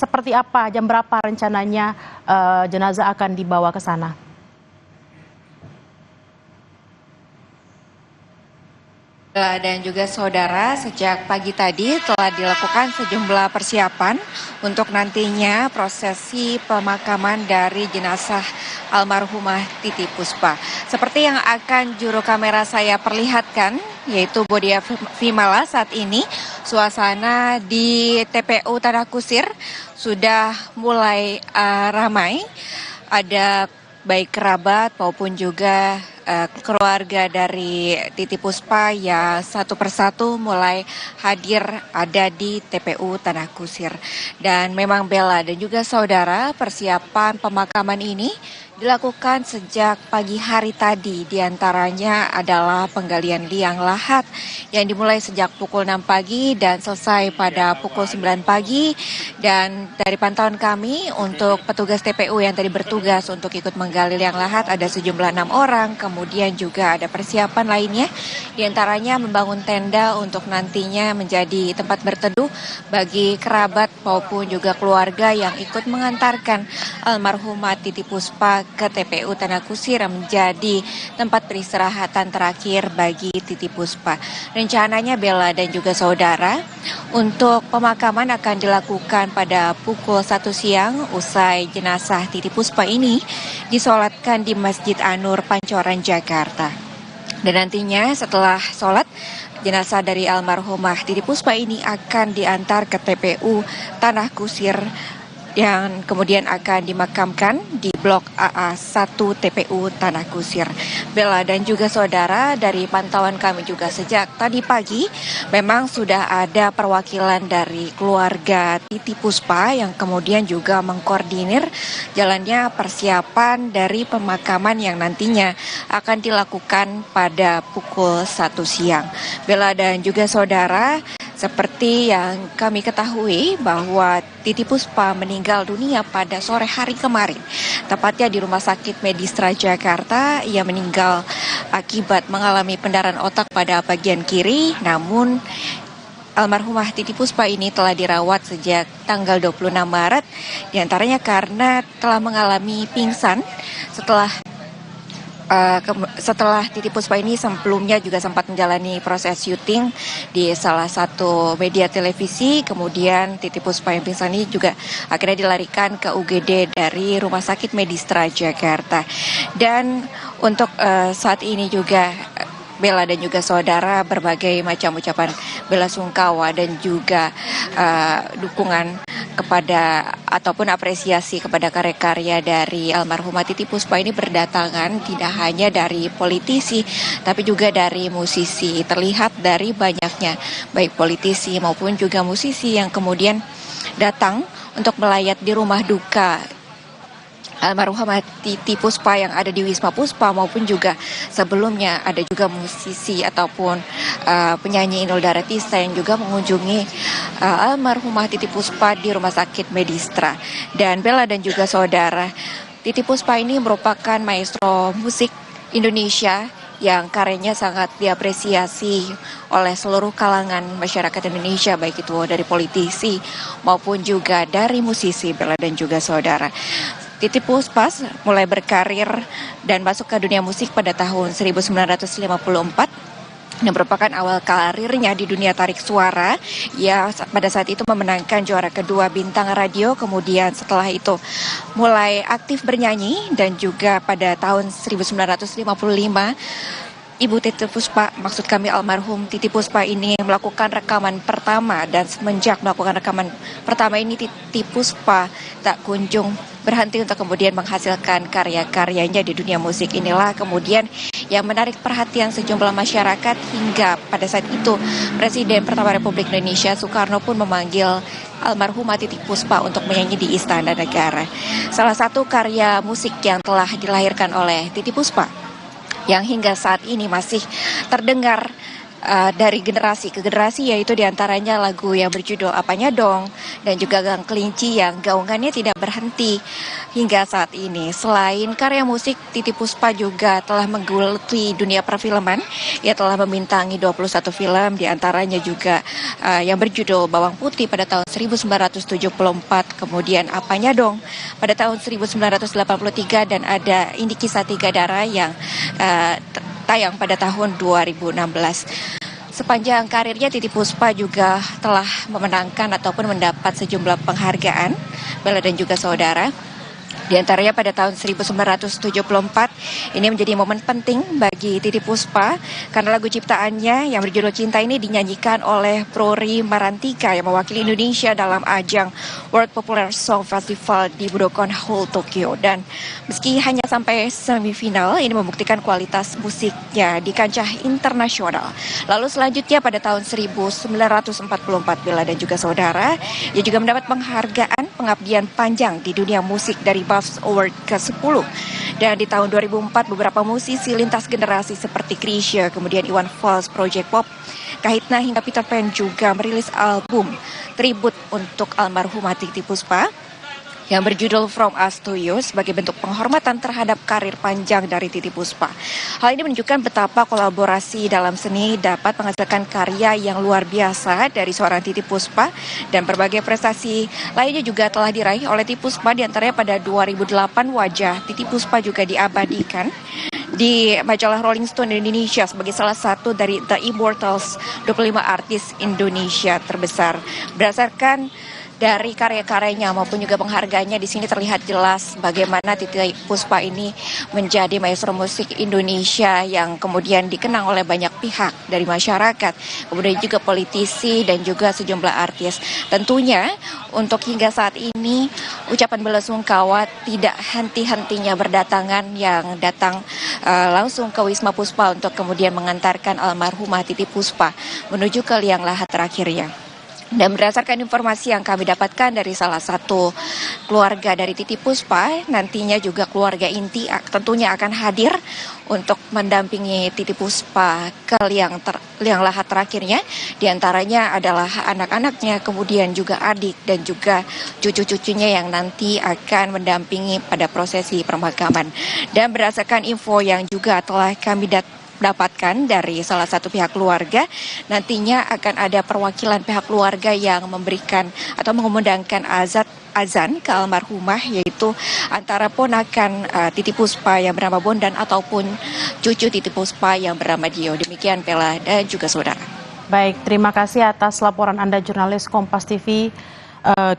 seperti apa, jam berapa rencananya jenazah akan dibawa ke sana? Dan juga saudara, sejak pagi tadi telah dilakukan sejumlah persiapan untuk nantinya prosesi pemakaman dari jenazah almarhumah Titi Puspa. Seperti yang akan juru kamera saya perlihatkan, yaitu Bodia Vimala, saat ini suasana di TPU Tanah Kusir sudah mulai ramai. Ada baik kerabat maupun juga keluarga dari Titi Puspa yang satu persatu mulai hadir ada di TPU Tanah Kusir. Dan memang Bella dan juga saudara, persiapan pemakaman ini dilakukan sejak pagi hari tadi. Di antaranya adalah penggalian liang lahat yang dimulai sejak pukul 6 pagi dan selesai pada pukul 9 pagi. Dan dari pantauan kami untuk petugas TPU yang tadi bertugas untuk ikut menggali liang lahat ada sejumlah 6 orang. Kemudian juga ada persiapan lainnya, di antaranya membangun tenda untuk nantinya menjadi tempat berteduh bagi kerabat maupun juga keluarga yang ikut mengantarkan almarhumah Titi Puspa ke TPU Tanah Kusir menjadi tempat peristirahatan terakhir bagi Titi Puspa. Rencananya Bella dan juga saudara, untuk pemakaman akan dilakukan pada pukul 1 siang usai jenazah Titi Puspa ini disolatkan di Masjid An-Nur Pancoran, Jakarta. Dan nantinya setelah sholat, jenazah dari almarhumah Titi Puspa ini akan diantar ke TPU Tanah Kusir yang kemudian akan dimakamkan di Blok AA1 TPU Tanah Kusir. Bella dan juga saudara, dari pantauan kami juga sejak tadi pagi memang sudah ada perwakilan dari keluarga Titi Puspa yang kemudian juga mengkoordinir jalannya persiapan dari pemakaman yang nantinya akan dilakukan pada pukul 1 siang. Bella dan juga saudara, seperti yang kami ketahui bahwa Titi Puspa meninggal dunia pada sore hari kemarin, tepatnya di Rumah Sakit Medistra Jakarta. Ia meninggal akibat mengalami pendarahan otak pada bagian kiri, namun almarhumah Titi Puspa ini telah dirawat sejak tanggal 26 Maret, diantaranya karena telah mengalami pingsan setelah Titi Puspa ini sebelumnya juga sempat menjalani proses syuting di salah satu media televisi. Kemudian Titi Puspa yang pingsan ini juga akhirnya dilarikan ke UGD dari Rumah Sakit Medistra Jakarta. Dan untuk saat ini juga Bella dan juga saudara, berbagai macam ucapan bela sungkawa dan juga dukungan kepada ataupun apresiasi kepada karya-karya dari almarhumah Titi Puspa ini berdatangan tidak hanya dari politisi tapi juga dari musisi. Terlihat dari banyaknya baik politisi maupun juga musisi yang kemudian datang untuk melayat di rumah duka almarhumah Titi Puspa yang ada di Wisma Puspa, maupun juga sebelumnya ada juga musisi ataupun penyanyi Inul Daratista yang juga mengunjungi almarhumah Titi Puspa di Rumah Sakit Medistra. Dan Bella dan juga saudara, Titi Puspa ini merupakan maestro musik Indonesia yang karyanya sangat diapresiasi oleh seluruh kalangan masyarakat Indonesia, baik itu dari politisi maupun juga dari musisi. Bella dan juga saudara, Titi Puspa mulai berkarir dan masuk ke dunia musik pada tahun 1954 yang merupakan awal karirnya di dunia tarik suara. Ia pada saat itu memenangkan juara kedua Bintang Radio, kemudian setelah itu mulai aktif bernyanyi, dan juga pada tahun 1955 Ibu Titi Puspa, maksud kami almarhum Titi Puspa ini melakukan rekaman pertama, dan semenjak melakukan rekaman pertama ini Titi Puspa tak kunjung berhenti untuk kemudian menghasilkan karya-karyanya di dunia musik. Inilah kemudian yang menarik perhatian sejumlah masyarakat, hingga pada saat itu Presiden pertama Republik Indonesia Soekarno pun memanggil almarhumah Titi Puspa untuk menyanyi di Istana Negara. Salah satu karya musik yang telah dilahirkan oleh Titi Puspa yang hingga saat ini masih terdengar dari generasi ke generasi, yaitu diantaranya lagu yang berjudul Apanya Dong dan juga Gang Kelinci yang gaungannya tidak berhenti hingga saat ini. Selain karya musik, Titiek Puspa juga telah menggeluti dunia perfilman. Ia telah membintangi 21 film, diantaranya juga yang berjudul Bawang Putih pada tahun 1974, kemudian Apanya Dong pada tahun 1983, dan ada Ini Kisah Tiga Darah yang tayang pada tahun 2016. Sepanjang karirnya, Titiek Puspa juga telah memenangkan ataupun mendapat sejumlah penghargaan, Bella dan juga saudara. Di antaranya pada tahun 1974, ini menjadi momen penting bagi Titiek Puspa karena lagu ciptaannya yang berjudul Cinta ini dinyanyikan oleh Rory Marantika yang mewakili Indonesia dalam ajang World Popular Song Festival di Budokan Hall, Tokyo. Dan meski hanya sampai semifinal, ini membuktikan kualitas musiknya di kancah internasional. Lalu selanjutnya pada tahun 1944, Bella dan juga saudara, ia juga mendapat penghargaan pengabdian panjang di dunia musik dari BAFTA Award ke-10. Dan di tahun 2004 beberapa musisi lintas generasi seperti Chrisye, kemudian Iwan Fals, Project Pop, Kahitna hingga Peter Pan juga merilis album tribut untuk almarhumah Titiek Puspa yang berjudul From Us to You sebagai bentuk penghormatan terhadap karir panjang dari Titiek Puspa. Hal ini menunjukkan betapa kolaborasi dalam seni dapat menghasilkan karya yang luar biasa dari seorang Titiek Puspa, dan berbagai prestasi lainnya juga telah diraih oleh Titiek Puspa. Di antaranya pada 2008 wajah Titiek Puspa juga diabadikan di majalah Rolling Stone Indonesia sebagai salah satu dari The Immortals 25 artis Indonesia terbesar. Berdasarkan dari karya-karyanya maupun juga penghargaannya, di sini terlihat jelas bagaimana Titiek Puspa ini menjadi maestro musik Indonesia yang kemudian dikenang oleh banyak pihak dari masyarakat, kemudian juga politisi dan juga sejumlah artis. Tentunya untuk hingga saat ini ucapan belasungkawa tidak henti-hentinya berdatangan yang datang langsung ke Wisma Puspa untuk kemudian mengantarkan almarhumah Titiek Puspa menuju ke liang lahat terakhirnya. Dan berdasarkan informasi yang kami dapatkan dari salah satu keluarga dari Titiek Puspa, nantinya juga keluarga inti tentunya akan hadir untuk mendampingi Titiek Puspa ke liang lahat terakhirnya. Di antaranya adalah anak-anaknya, kemudian juga adik dan juga cucu-cucunya yang nanti akan mendampingi pada prosesi pemakaman. Dan berdasarkan info yang juga telah kami dapatkan dari salah satu pihak keluarga, nantinya akan ada perwakilan pihak keluarga yang memberikan atau mengumandangkan azan ke almarhumah, yaitu antara ponakan Titiek Puspa yang bernama Bondan ataupun cucu Titiek Puspa yang bernama Dio. Demikian Bella dan juga saudara. Baik, terima kasih atas laporan Anda jurnalis Kompas TV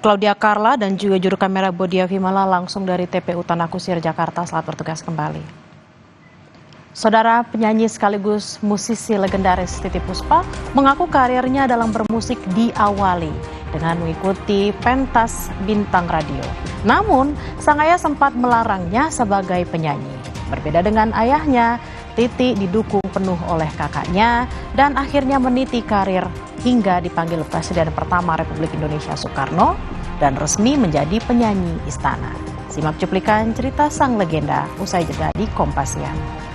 Claudia Carla dan juga juru kamera Bodia Vimala langsung dari TPU Tanah Kusir, Jakarta. Selamat bertugas kembali. Saudara, penyanyi sekaligus musisi legendaris Titiek Puspa mengaku karirnya dalam bermusik diawali dengan mengikuti pentas bintang radio. Namun, sang ayah sempat melarangnya sebagai penyanyi. Berbeda dengan ayahnya, Titiek didukung penuh oleh kakaknya dan akhirnya meniti karir hingga dipanggil Presiden pertama Republik Indonesia Soekarno dan resmi menjadi penyanyi istana. Simak cuplikan cerita sang legenda usai jeda di Kompas Siang.